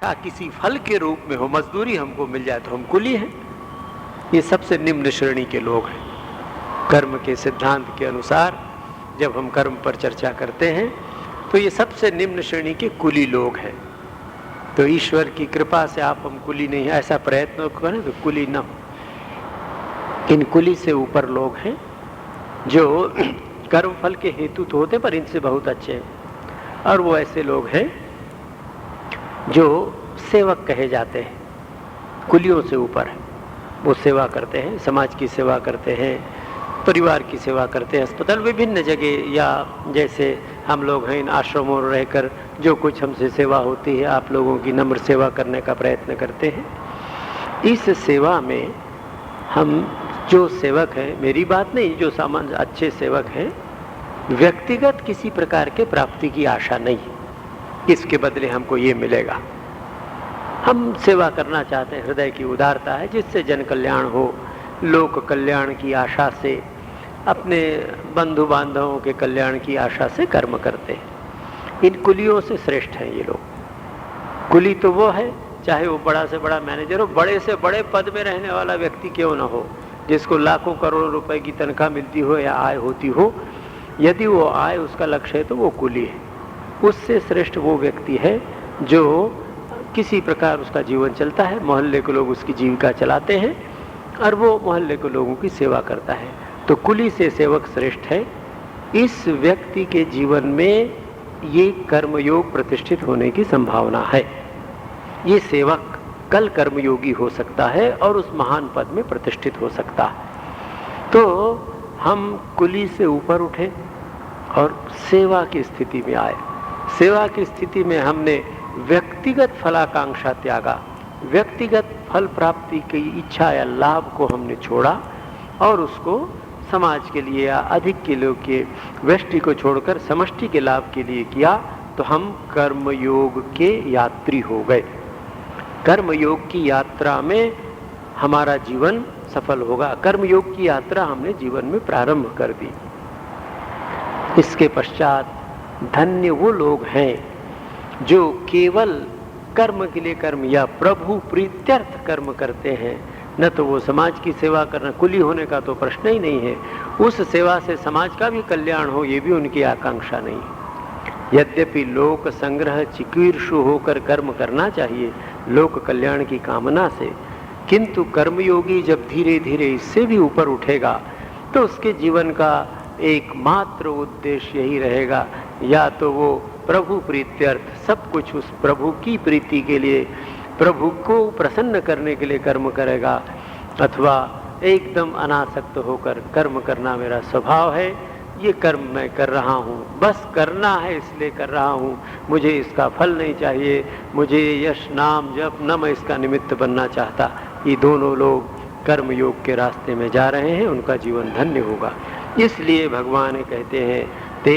आशा किसी फल के रूप में हो, मजदूरी हमको मिल जाए तो हम कुली हैं। ये सबसे निम्न श्रेणी के लोग हैं। कर्म के सिद्धांत के अनुसार जब हम कर्म पर चर्चा करते हैं तो ये सबसे निम्न श्रेणी के कुली लोग हैं। तो ईश्वर की कृपा से आप हम कुली नहीं, ऐसा प्रयत्न करें तो कुली न हो। इन कुली से ऊपर लोग हैं जो कर्म फल के हेतु तो होते पर इनसे बहुत अच्छे हैं। और वो ऐसे लोग हैं जो सेवक कहे जाते हैं, कुलियों से ऊपर है। वो सेवा करते हैं, समाज की सेवा करते हैं, परिवार की सेवा करते हैं, अस्पताल विभिन्न जगह, या जैसे हम लोग हैं इन आश्रमों में रहकर जो कुछ हमसे सेवा होती है आप लोगों की नम्र सेवा करने का प्रयत्न करते हैं। इस सेवा में हम जो सेवक हैं, मेरी बात नहीं, जो सामान्य अच्छे सेवक हैं, व्यक्तिगत किसी प्रकार के प्राप्ति की आशा नहीं, इसके बदले हमको ये मिलेगा। हम सेवा करना चाहते हैं, हृदय की उदारता है जिससे जन कल्याण हो, लोक कल्याण की आशा से, अपने बंधु बांधवों के कल्याण की आशा से कर्म करते हैं। इन कुलियों से श्रेष्ठ हैं ये लोग। कुली तो वो है, चाहे वो बड़ा से बड़ा मैनेजर हो, बड़े से बड़े पद में रहने वाला व्यक्ति क्यों ना हो, जिसको लाखों करोड़ों रुपए की तनख्वाह मिलती हो या आय होती हो, यदि वो आय उसका लक्ष्य है तो वो कुली है। उससे श्रेष्ठ वो व्यक्ति है जो किसी प्रकार उसका जीवन चलता है, मोहल्ले के लोग उसकी जीविका चलाते हैं और वो मोहल्ले के लोगों की सेवा करता है। तो कुली से सेवक श्रेष्ठ है। इस व्यक्ति के जीवन में ये कर्मयोग प्रतिष्ठित होने की संभावना है। ये सेवक कल कर्मयोगी हो सकता है और उस महान पद में प्रतिष्ठित हो सकता है। तो हम कुली से ऊपर उठे और सेवा की स्थिति में आए। सेवा की स्थिति में हमने व्यक्तिगत फलाकांक्षा त्यागा, व्यक्तिगत फल प्राप्ति की इच्छा या लाभ को हमने छोड़ा और उसको समाज के लिए या अधिक के लोग के व्यष्टि को छोड़कर समष्टि के लाभ के लिए किया, तो हम कर्मयोग के यात्री हो गए। कर्मयोग की यात्रा में हमारा जीवन सफल होगा। कर्मयोग की यात्रा हमने जीवन में प्रारंभ कर दी। इसके पश्चात धन्य वो लोग हैं जो केवल कर्म के लिए कर्म या प्रभु प्रीत्यर्थ कर्म करते हैं, न तो वो समाज की सेवा करना, कुली होने का तो प्रश्न ही नहीं है। उस सेवा से समाज का भी कल्याण हो, ये भी उनकी आकांक्षा नहीं है। यद्यपि लोक संग्रह चिकीर्षु होकर कर्म करना चाहिए लोक कल्याण की कामना से, किंतु कर्मयोगी जब धीरे धीरे इससे भी ऊपर उठेगा तो उसके जीवन का एकमात्र उद्देश्य यही रहेगा, या तो वो प्रभु प्रीत्यर्थ सब कुछ उस प्रभु की प्रीति के लिए, प्रभु को प्रसन्न करने के लिए कर्म करेगा, अथवा एकदम अनासक्त होकर कर्म करना मेरा स्वभाव है, ये कर्म मैं कर रहा हूँ, बस करना है इसलिए कर रहा हूँ, मुझे इसका फल नहीं चाहिए, मुझे यश नाम जप न मैं इसका निमित्त बनना चाहता। ये दोनों लोग कर्म योग के रास्ते में जा रहे हैं, उनका जीवन धन्य होगा। इसलिए भगवान कहते हैं ते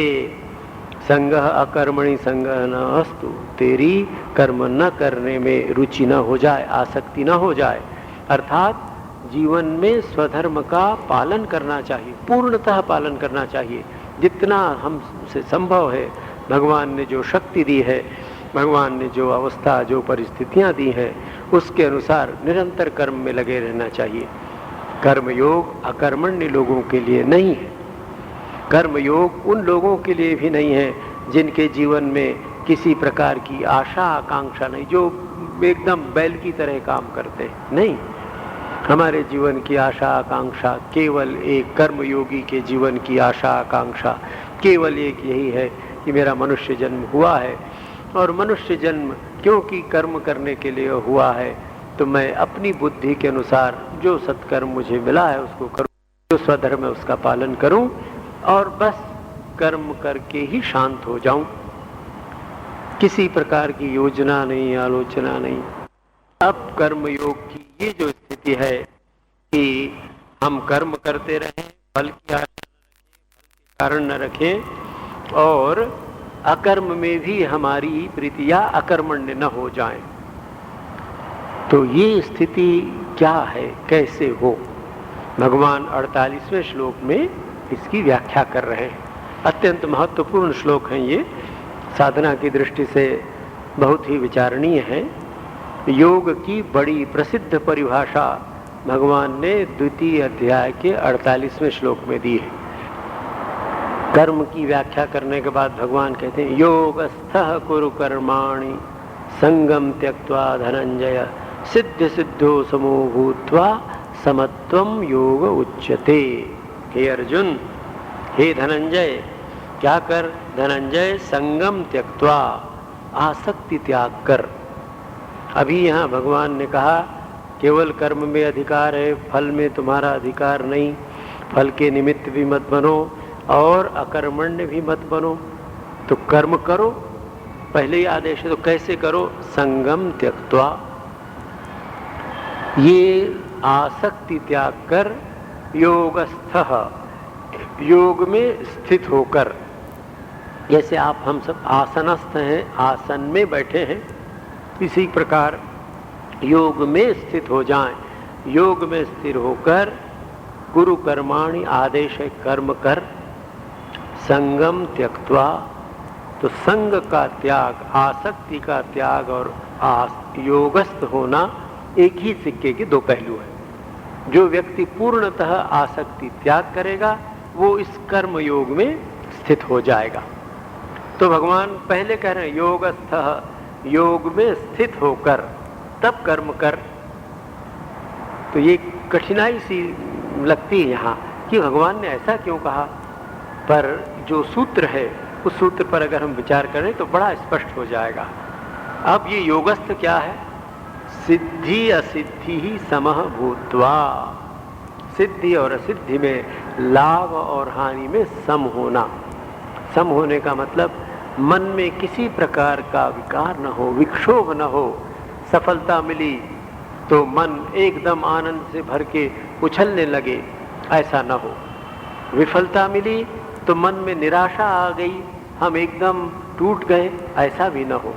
संगः अकर्मणि संगः न अस्तु, तेरी कर्म न करने में रुचि न हो जाए, आसक्ति न हो जाए। अर्थात जीवन में स्वधर्म का पालन करना चाहिए, पूर्णतः पालन करना चाहिए, जितना हमसे संभव है। भगवान ने जो शक्ति दी है, भगवान ने जो अवस्था जो परिस्थितियां दी हैं, उसके अनुसार निरंतर कर्म में लगे रहना चाहिए। कर्मयोग अकर्मण्य लोगों के लिए नहीं है। कर्मयोग उन लोगों के लिए भी नहीं है जिनके जीवन में किसी प्रकार की आशा आकांक्षा नहीं, जो एकदम बैल की तरह काम करते हैं। नहीं, हमारे जीवन की आशा आकांक्षा केवल एक कर्मयोगी के जीवन की आशा आकांक्षा केवल एक यही है कि मेरा मनुष्य जन्म हुआ है, और मनुष्य जन्म क्योंकि कर्म करने के लिए हुआ है, तो मैं अपनी बुद्धि के अनुसार जो सत्कर्म मुझे मिला है उसको करूं, जो स्वधर्म है उसका पालन करूं, और बस कर्म करके ही शांत हो जाऊं। किसी प्रकार की योजना नहीं, आलोचना नहीं। अब कर्म योग की ये जो स्थिति है कि हम कर्म करते रहें, फल की आशा न रखें, कारण न रखें, और अकर्म में भी हमारी प्रीतिया अकर्मण्य न हो जाए, तो ये स्थिति क्या है, कैसे हो? भगवान 48वें श्लोक में इसकी व्याख्या कर रहे हैं। अत्यंत महत्वपूर्ण श्लोक हैं ये, साधना की दृष्टि से बहुत ही विचारणीय है। योग की बड़ी प्रसिद्ध परिभाषा भगवान ने द्वितीय अध्याय के 48वें श्लोक में दी है। कर्म की व्याख्या करने के बाद भगवान कहते हैं योगस्थः कुरु कर्माणि संगम त्यक्त्वा धनंजय सिद्ध सिद्धो समो भूत्वा समत्वम योग उच्यते। हे अर्जुन, हे धनंजय, क्या कर धनंजय? संगम त्यक्त्वा, आसक्ति त्याग कर। अभी यहाँ भगवान ने कहा केवल कर्म में अधिकार है, फल में तुम्हारा अधिकार नहीं, फल के निमित्त भी मत बनो और अकर्मण्य भी मत बनो। तो कर्म करो, पहले ही आदेश है, तो कैसे करो? संगम त्यक्त्वा, ये आसक्ति त्याग कर, योगस्थः, योग में स्थित होकर। जैसे आप हम सब आसनस्थ हैं, आसन में बैठे हैं, इसी प्रकार योग में स्थित हो जाएं। योग में स्थिर होकर गुरु कर्माणि, आदेश है कर्म कर, संगम त्यक्त्वा, तो संग का त्याग, आसक्ति का त्याग और योगस्थ होना एक ही सिक्के के दो पहलू हैं। जो व्यक्ति पूर्णतः आसक्ति त्याग करेगा वो इस कर्म योग में स्थित हो जाएगा। तो भगवान पहले कह रहे हैं योगस्थः, योग में स्थित होकर तब कर्म कर। तो ये कठिनाई सी लगती है यहाँ कि भगवान ने ऐसा क्यों कहा, पर जो सूत्र है उस सूत्र पर अगर हम विचार करें तो बड़ा स्पष्ट हो जाएगा। अब ये योगस्थ क्या है? सिद्धि असिद्धि ही समः भूत्वा, सिद्धि और असिद्धि में, लाभ और हानि में सम होना। सम होने का मतलब मन में किसी प्रकार का विकार न हो, विक्षोभ न हो। सफलता मिली तो मन एकदम आनंद से भर के उछलने लगे, ऐसा न हो। विफलता मिली तो मन में निराशा आ गई, हम एकदम टूट गए, ऐसा भी न हो।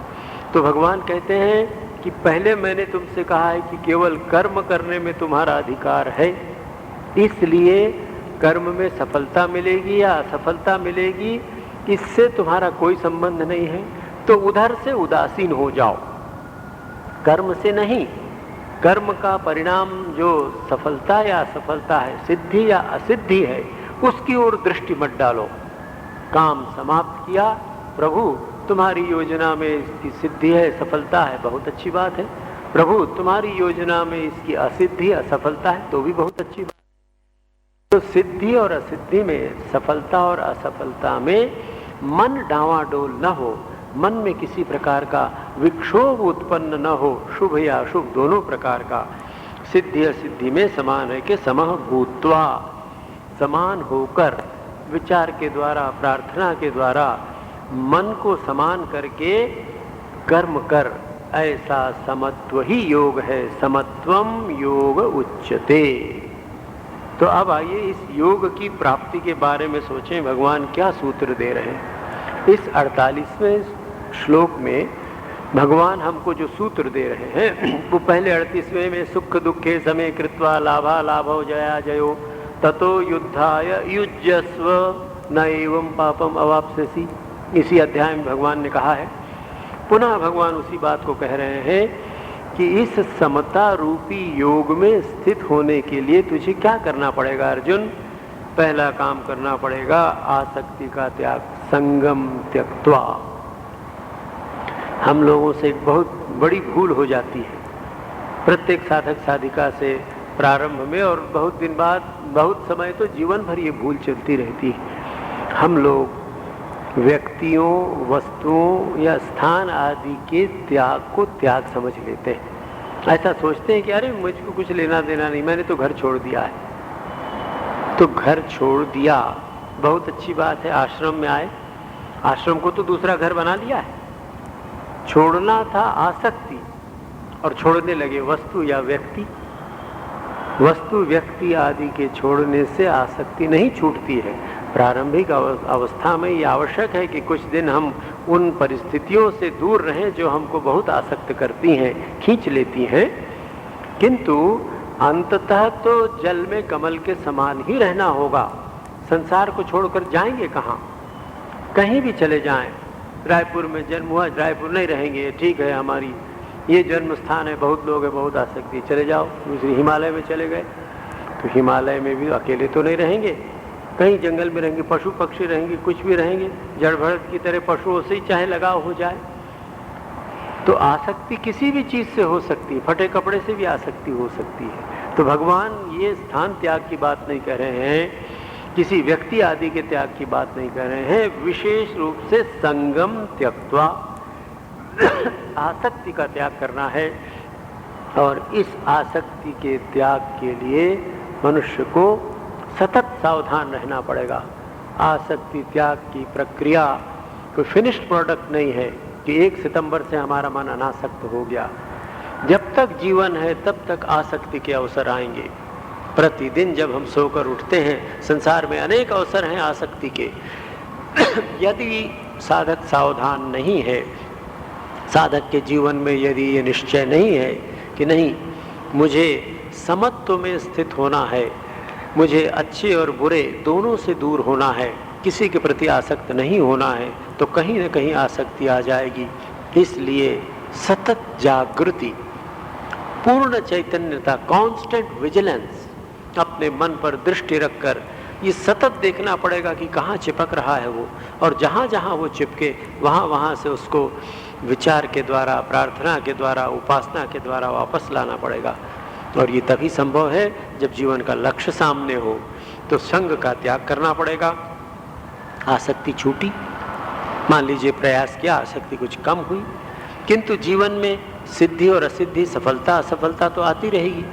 तो भगवान कहते हैं कि पहले मैंने तुमसे कहा है कि केवल कर्म करने में तुम्हारा अधिकार है, इसलिए कर्म में सफलता मिलेगी या असफलता मिलेगी इससे तुम्हारा कोई संबंध नहीं है। तो उधर से उदासीन हो जाओ, कर्म से नहीं। कर्म का परिणाम जो सफलता या असफलता है, सिद्धि या असिद्धि है, उसकी ओर दृष्टि मत डालो। काम समाप्त किया, प्रभु तुम्हारी योजना में इसकी सिद्धि है, सफलता है, बहुत अच्छी बात है। प्रभु तुम्हारी योजना में इसकी असिद्धि, असफलता है, तो भी बहुत अच्छी बात। तो सिद्धि और असिद्धि में, सफलता और असफलता में मन डावाडोल न हो, मन में किसी प्रकार का विक्षोभ उत्पन्न न हो, शुभ या अशुभ दोनों प्रकार का। सिद्धि असिद्धि में समान है कि समः भूत्वा, समान होकर, विचार के द्वारा, प्रार्थना के द्वारा मन को समान करके कर्म कर, ऐसा समत्व ही योग है। समत्वम योग उच्यते। तो अब आइए इस योग की प्राप्ति के बारे में सोचें, भगवान क्या सूत्र दे रहे हैं। इस 48वें श्लोक में भगवान हमको जो सूत्र दे रहे हैं वो पहले 38वें में सुख दुखे समे कृत्वा लाभा लाभो जया जयो ततो युद्धाय युज्यस्व न एवं पापम अवाप्स्यसि, इसी अध्याय में भगवान ने कहा है। पुनः भगवान उसी बात को कह रहे हैं कि इस समता रूपी योग में स्थित होने के लिए तुझे क्या करना पड़ेगा अर्जुन? पहला काम करना पड़ेगा आसक्ति का त्याग, संगम त्यक्त्वा। हम लोगों से एक बहुत बड़ी भूल हो जाती है, प्रत्येक साधक साधिका से प्रारंभ में और बहुत दिन बाद, बहुत समय तो जीवन भर ये भूल चलती रहती है। हम लोग व्यक्तियों, वस्तुओं या स्थान आदि के त्याग को त्याग समझ लेते हैं। ऐसा सोचते हैं कि अरे मुझको कुछ लेना देना नहीं, मैंने तो घर छोड़ दिया है। तो घर छोड़ दिया, बहुत अच्छी बात है। आश्रम में आए, आश्रम को तो दूसरा घर बना लिया है। छोड़ना था आसक्ति और छोड़ने लगे वस्तु या व्यक्ति। वस्तु व्यक्ति आदि के छोड़ने से आसक्ति नहीं छूटती है। प्रारंभिक अवस्था में ये आवश्यक है कि कुछ दिन हम उन परिस्थितियों से दूर रहें जो हमको बहुत आसक्त करती हैं, खींच लेती हैं, किंतु अंततः तो जल में कमल के समान ही रहना होगा। संसार को छोड़कर जाएंगे कहाँ? कहीं भी चले जाएं। रायपुर में जन्म हुआ, रायपुर नहीं रहेंगे, ठीक है, हमारी ये जन्म स्थान है, बहुत लोग हैं, बहुत आसक्ति, चले जाओ दूसरी हिमालय में चले गए तो हिमालय में भी अकेले तो नहीं रहेंगे, कहीं जंगल में रहेंगे, पशु पक्षी रहेंगे, कुछ भी रहेंगे, जड़ भरत की तरह पशुओं से ही चाहे लगाव हो जाए। तो आसक्ति किसी भी चीज से हो सकती है, फटे कपड़े से भी आसक्ति हो सकती है। तो भगवान ये स्थान त्याग की बात नहीं कर रहे हैं, किसी व्यक्ति आदि के त्याग की बात नहीं कर रहे हैं, विशेष रूप से संगम त्यक्त्वा आसक्ति का त्याग करना है। और इस आसक्ति के त्याग के लिए मनुष्य को सतत सावधान रहना पड़ेगा। आसक्ति त्याग की प्रक्रिया कोई फिनिश्ड प्रोडक्ट नहीं है कि 1 सितंबर से हमारा मन अनासक्त हो गया। जब तक जीवन है तब तक आसक्ति के अवसर आएंगे। प्रतिदिन जब हम सोकर उठते हैं, संसार में अनेक अवसर हैं आसक्ति के। यदि साधक सावधान नहीं है, साधक के जीवन में यदि ये निश्चय नहीं है कि नहीं मुझे समत्व में स्थित होना है, मुझे अच्छे और बुरे दोनों से दूर होना है, किसी के प्रति आसक्त नहीं होना है, तो कहीं न कहीं आसक्ति आ जाएगी। इसलिए सतत जागृति, पूर्ण चैतन्यता, कांस्टेंट विजिलेंस, अपने मन पर दृष्टि रखकर ये सतत देखना पड़ेगा कि कहाँ चिपक रहा है वो, और जहाँ जहाँ वो चिपके वहाँ वहाँ से उसको विचार के द्वारा, प्रार्थना के द्वारा, उपासना के द्वारा वापस लाना पड़ेगा। और ये तभी संभव है जब जीवन का लक्ष्य सामने हो। तो संग का त्याग करना पड़ेगा। आसक्ति छूटी, मान लीजिए प्रयास किया, आसक्ति कुछ कम हुई, किंतु जीवन में सिद्धि और असिद्धि, सफलता असफलता तो आती रहेगी।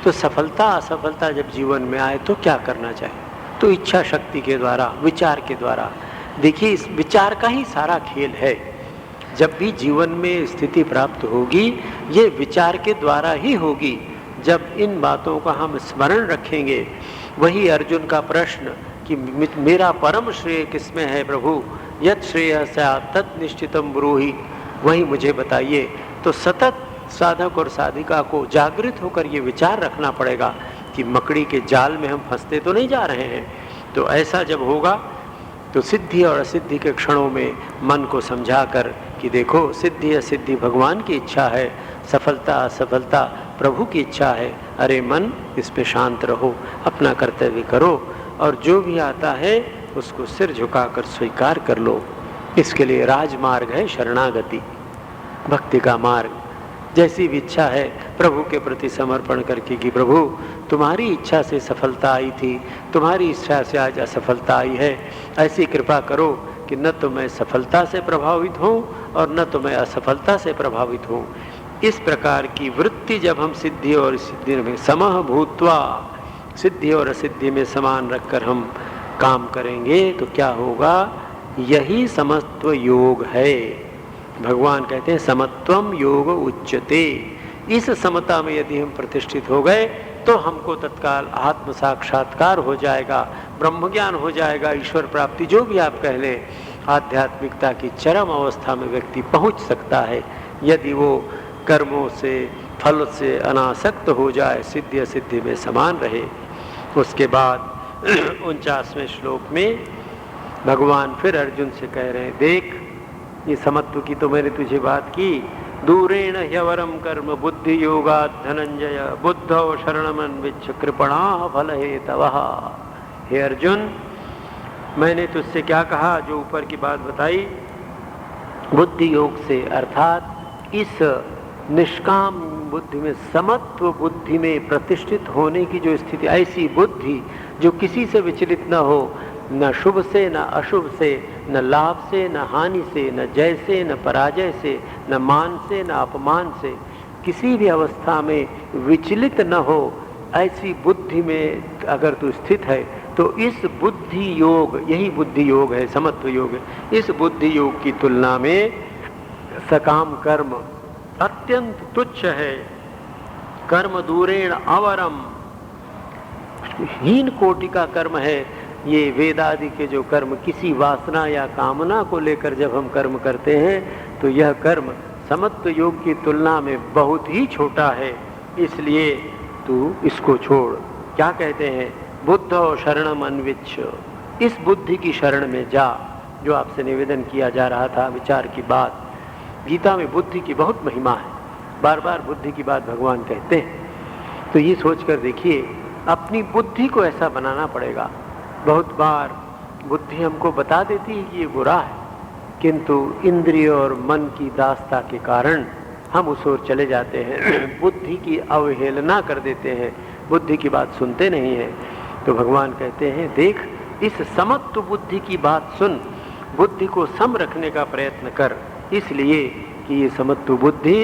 तो सफलता असफलता जब जीवन में आए तो क्या करना चाहिए? तो इच्छा शक्ति के द्वारा, विचार के द्वारा। देखिए, इस विचार का ही सारा खेल है। जब भी जीवन में स्थिति प्राप्त होगी, ये विचार के द्वारा ही होगी। जब इन बातों का हम स्मरण रखेंगे, वही अर्जुन का प्रश्न कि मेरा परम श्रेय किसमें है प्रभु, यत् श्रेय स्यात् तत् निश्चितम ब्रूहि, वही मुझे बताइए। तो सतत साधक और साधिका को जागृत होकर ये विचार रखना पड़ेगा कि मकड़ी के जाल में हम फंसते तो नहीं जा रहे हैं। तो ऐसा जब होगा तो सिद्धि और असिद्धि के क्षणों में मन को समझाकर कि देखो, सिद्धि असिद्धि भगवान की इच्छा है, सफलता असफलता प्रभु की इच्छा है। अरे मन, इस पे शांत रहो, अपना कर्तव्य करो, और जो भी आता है उसको सिर झुकाकर स्वीकार कर लो। इसके लिए राजमार्ग है शरणागति, भक्ति का मार्ग। जैसी भी इच्छा है प्रभु के प्रति समर्पण करके कि प्रभु तुम्हारी इच्छा से सफलता आई थी, तुम्हारी इच्छा से आज असफलता आई है, ऐसी कृपा करो कि न तो मैं सफलता से प्रभावित हूँ और न तो मैं असफलता से प्रभावित हूँ। इस प्रकार की वृत्ति जब हम सिद्धि और सिद्धि में समः भूत्वा, सिद्धि और असिद्धि में समान रखकर हम काम करेंगे तो क्या होगा? यही समत्व योग है। भगवान कहते हैं समत्वम योग उच्यते। इस समता में यदि हम प्रतिष्ठित हो गए तो हमको तत्काल आत्म साक्षात्कार हो जाएगा, ब्रह्म ज्ञान हो जाएगा, ईश्वर प्राप्ति, जो भी आप कह लें, आध्यात्मिकता की चरम अवस्था में व्यक्ति पहुंच सकता है यदि वो कर्मों से, फल से अनासक्त हो जाए, सिद्धि असिद्धि में समान रहे। उसके बाद 49वें श्लोक में भगवान फिर अर्जुन से कह रहे हैं, देख, ये समत्व की तो मैंने तुझे बात की, दूरेण ह्यवरम कर्म बुद्धि योगात् धनंजय बुद्धौ शरणमन्विच्छ कृपणाः फलहेतवः। हे अर्जुन, मैंने तुझसे क्या कहा? जो ऊपर की बात बताई, बुद्धि योग से, अर्थात इस निष्काम बुद्धि में, समत्व बुद्धि में प्रतिष्ठित होने की जो स्थिति, ऐसी बुद्धि जो किसी से विचलित न हो, न शुभ से न अशुभ से, न लाभ से न हानि से, न जय से न पराजय से, न मान से न अपमान से, किसी भी अवस्था में विचलित न हो, ऐसी बुद्धि में अगर तू स्थित है तो इस बुद्धि योग, यही बुद्धि योग है, समत्व योग है। इस बुद्धि योग की तुलना में सकाम कर्म अत्यंत तुच्छ है। कर्म दूरेण अवरम, हीन कोटि का कर्म है ये वेदादि के जो कर्म। किसी वासना या कामना को लेकर जब हम कर्म करते हैं तो यह कर्म समत्व योग की तुलना में बहुत ही छोटा है। इसलिए तू इसको छोड़। क्या कहते हैं? बुद्धौ शरणम अन्विच्छ, इस बुद्धि की शरण में जा। जो आपसे निवेदन किया जा रहा था, विचार की बात, गीता में बुद्धि की बहुत महिमा है। बार बार बुद्धि की बात भगवान कहते हैं। तो ये सोचकर देखिए, अपनी बुद्धि को ऐसा बनाना पड़ेगा। बहुत बार बुद्धि हमको बता देती है कि ये बुरा है, किंतु इंद्रिय और मन की दास्ता के कारण हम उस ओर चले जाते हैं, बुद्धि की अवहेलना कर देते हैं, बुद्धि की बात सुनते नहीं हैं। तो भगवान कहते हैं, देख इस समत्व बुद्धि की बात सुन, बुद्धि को सम रखने का प्रयत्न कर, इसलिए कि ये समत्व बुद्धि,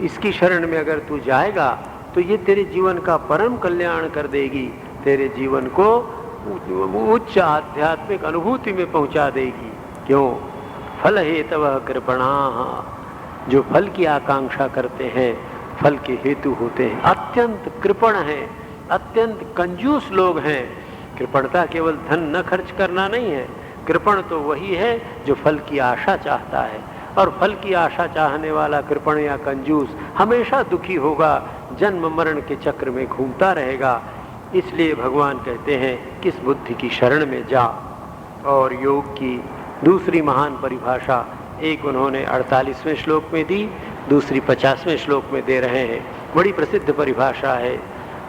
इसकी शरण में अगर तू जाएगा तो ये तेरे जीवन का परम कल्याण कर देगी, तेरे जीवन को उच्च आध्यात्मिक अनुभूति में पहुंचा देगी। क्यों? फल हेतवः कृपणाः, जो फल की आकांक्षा करते हैं फल के हेतु होते हैं, अत्यंत कृपण हैं, अत्यंत कंजूस लोग हैं। कृपणता केवल धन न खर्च करना नहीं है, कृपण तो वही है जो फल की आशा चाहता है, और फल की आशा चाहने वाला कृपण या कंजूस हमेशा दुखी होगा, जन्म मरण के चक्र में घूमता रहेगा। इसलिए भगवान कहते हैं किस बुद्धि की शरण में जा। और योग की दूसरी महान परिभाषा एक उन्होंने 48वें श्लोक में दी, दूसरी 50वें श्लोक में दे रहे हैं। बड़ी प्रसिद्ध परिभाषा है,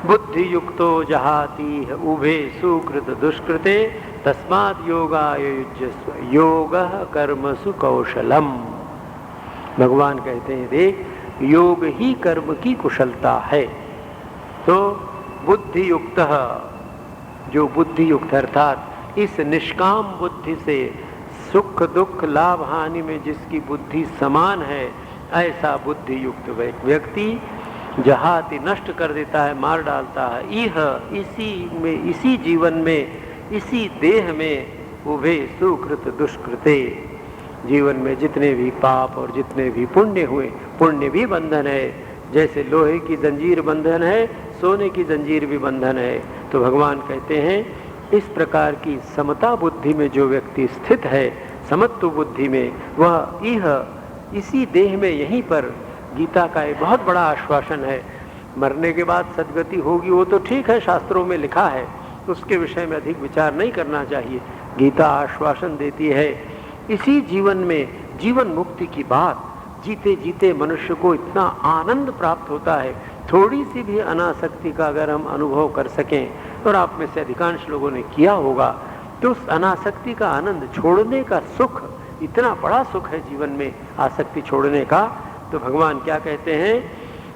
बुद्धि युक्तो जहाति उभे सुकृत दुष्कृते तस्मात् योगाय युज्यस्व योगः कर्मसु कौशलम। भगवान कहते हैं, देख योग ही कर्म की कुशलता है। तो बुद्धि युक्त, जो बुद्धि युक्त अर्थात इस निष्काम बुद्धि से सुख दुख लाभ हानि में जिसकी बुद्धि समान है, ऐसा बुद्धि युक्त व्यक्ति जहाति नष्ट कर देता है, मार डालता है। यह इसी जीवन में, इसी देह में उभे सुकृत दुष्कृते, जीवन में जितने भी पाप और जितने भी पुण्य हुए, पुण्य भी बंधन है, जैसे लोहे की जंजीर बंधन है, सोने की जंजीर भी बंधन है। तो भगवान कहते हैं इस प्रकार की समता बुद्धि में जो व्यक्ति स्थित है, समत्व बुद्धि में, वह इसी देह में यहीं पर, गीता का एक बहुत बड़ा आश्वासन है, मरने के बाद सद्गति होगी, वो तो ठीक है, शास्त्रों में लिखा है, उसके विषय में अधिक विचार नहीं करना चाहिए। गीता आश्वासन देती है इसी जीवन में जीवन मुक्ति की बात, जीते जीते मनुष्य को इतना आनंद प्राप्त होता है। थोड़ी सी भी अनासक्ति का अगर हम अनुभव कर सकें, और आप में से अधिकांश लोगों ने किया होगा, तो उस अनासक्ति का आनंद, छोड़ने का सुख, इतना बड़ा सुख है जीवन में आसक्ति छोड़ने का। तो भगवान क्या कहते हैं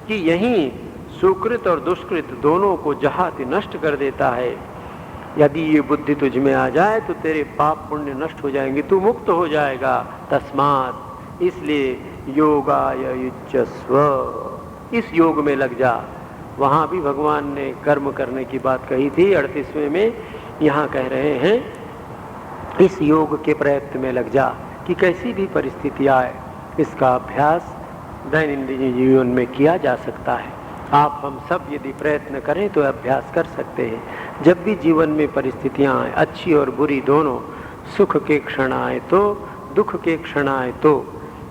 कि यही सुकृत और दुष्कृत दोनों को जहाति नष्ट कर देता है। यदि ये बुद्धि तुझ में आ जाए तो तेरे पाप पुण्य नष्ट हो जाएंगे, तू मुक्त हो जाएगा। तस्मात्, इसलिए योगाय युज्यस्व, इस योग में लग जा। वहाँ भी भगवान ने कर्म करने की बात कही थी 38वें में, यहाँ कह रहे हैं इस योग के प्रयत्न में लग जा कि कैसी भी परिस्थिति आए, इसका अभ्यास दैनंदिन जीवन में किया जा सकता है। आप हम सब यदि प्रयत्न करें तो अभ्यास कर सकते हैं। जब भी जीवन में परिस्थितियां आए, अच्छी और बुरी दोनों, सुख के क्षण आए तो, दुख के क्षण आए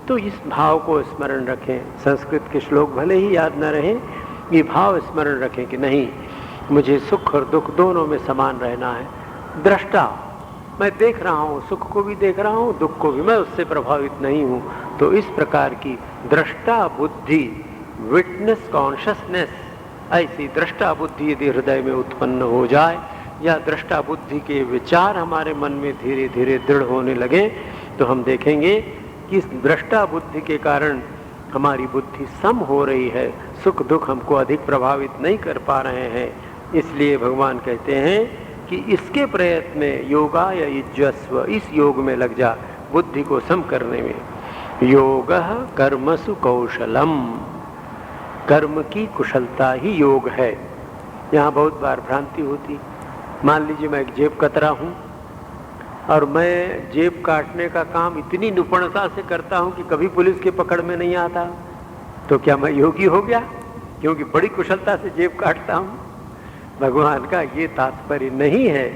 तो इस भाव को स्मरण रखें। संस्कृत के श्लोक भले ही याद न रहे, ये भाव स्मरण रखें कि नहीं, मुझे सुख और दुख दोनों में समान रहना है। दृष्टा, मैं देख रहा हूँ, सुख को भी देख रहा हूँ, दुख को भी, मैं उससे प्रभावित नहीं हूँ। तो इस प्रकार की दृष्टा बुद्धि, विटनेस कॉन्शसनेस, ऐसी दृष्टा बुद्धि यदि हृदय में उत्पन्न हो जाए, या दृष्टा बुद्धि के विचार हमारे मन में धीरे धीरे दृढ़ होने लगे, तो हम देखेंगे कि इस दृष्टा बुद्धि के कारण हमारी बुद्धि सम हो रही है, सुख दुख हमको अधिक प्रभावित नहीं कर पा रहे हैं। इसलिए भगवान कहते हैं कि इसके प्रयत्न में योगाय युज्यस्व, इस योग में लग जा, बुद्धि को सम करने में। योगः कर्मसु कौशलम, कर्म की कुशलता ही योग है। यहाँ बहुत बार भ्रांति होती। मान लीजिए मैं एक जेब कतरा हूँ और मैं जेब काटने का काम इतनी निपुणता से करता हूँ कि कभी पुलिस के पकड़ में नहीं आता, तो क्या मैं योगी हो गया क्योंकि बड़ी कुशलता से जेब काटता हूँ? भगवान का ये तात्पर्य नहीं है।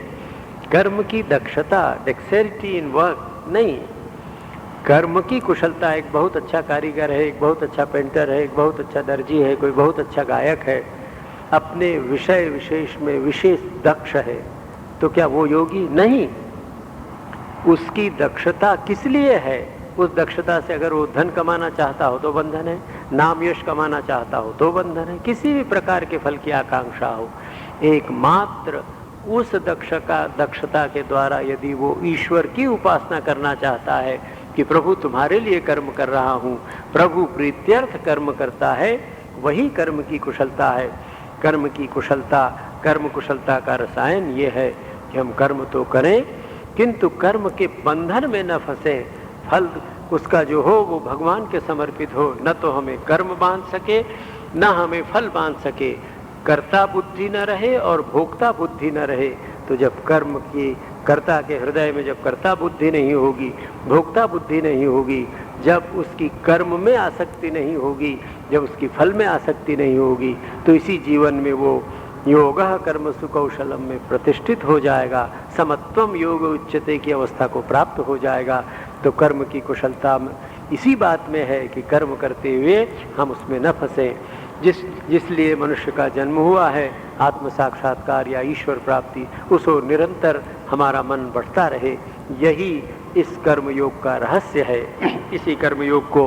कर्म की दक्षता, डेक्सेरिटी इन वर्क नहीं, कर्म की कुशलता। एक बहुत अच्छा कारीगर है, एक बहुत अच्छा पेंटर है, एक बहुत अच्छा दर्जी है, कोई बहुत अच्छा गायक है, अपने विषय विशेष में विशेष दक्ष है, तो क्या वो योगी? नहीं। उसकी दक्षता किस लिए है? उस दक्षता से अगर वो धन कमाना चाहता हो तो बंधन है, नाम यश कमाना चाहता हो तो बंधन है, किसी भी प्रकार के फल की आकांक्षा हो, एकमात्र उस दक्षता के द्वारा यदि वो ईश्वर की उपासना करना चाहता है कि प्रभु तुम्हारे लिए कर्म कर रहा हूँ, प्रभु प्रीत्यर्थ कर्म करता है, वही कर्म की कुशलता है। कर्म की कुशलता, कर्म कुशलता का रसायन ये है कि हम कर्म तो करें किंतु कर्म के बंधन में न फंसे, फल उसका जो हो वो भगवान के समर्पित हो, न तो हमें कर्म बांध सके न हमें फल बांध सके, कर्ता बुद्धि न रहे और भोक्ता बुद्धि न रहे। तो जब कर्म की कर्ता के हृदय में जब कर्ता बुद्धि नहीं होगी, भोक्ता बुद्धि नहीं होगी, जब उसकी कर्म में आसक्ति नहीं होगी, जब उसकी फल में आसक्ति नहीं होगी, तो इसी जीवन में वो योगः कर्मसु कौशलम में प्रतिष्ठित हो जाएगा, समत्वम योग उच्चते की अवस्था को प्राप्त हो जाएगा। तो कर्म की कुशलता इसी बात में है कि कर्म करते हुए हम उसमें न फंसे। जिसलिए मनुष्य का जन्म हुआ है, आत्म साक्षात्कार या ईश्वर प्राप्ति, उसको निरंतर हमारा मन बढ़ता रहे, यही इस कर्म योग का रहस्य है। इसी कर्म योग को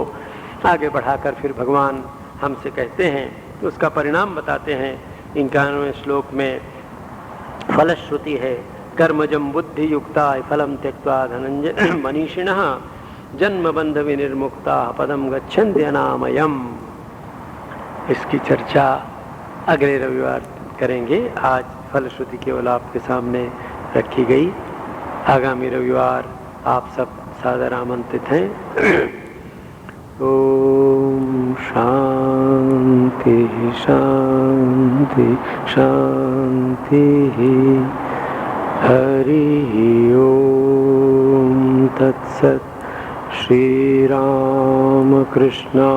आगे बढ़ाकर फिर भगवान हमसे कहते हैं, तो उसका परिणाम बताते हैं। 91वें श्लोक में फलश्रुति है, कर्मजम बुद्धि युक्ता फलम त्यक्त्वा धनंजय मनीषिणः जन्म बंध विनिर्मुक्ता पदम गच्छन्ति अनामयम्। इसकी चर्चा अगले रविवार करेंगे। आज फलश्रुति केवल आपके सामने रखी गई। आगामी रविवार आप सब सादर आमंत्रित हैं। ओम शांति शांति शांति। हरि ओम तत्सत्। श्री राम कृष्णार्पणमस्तु।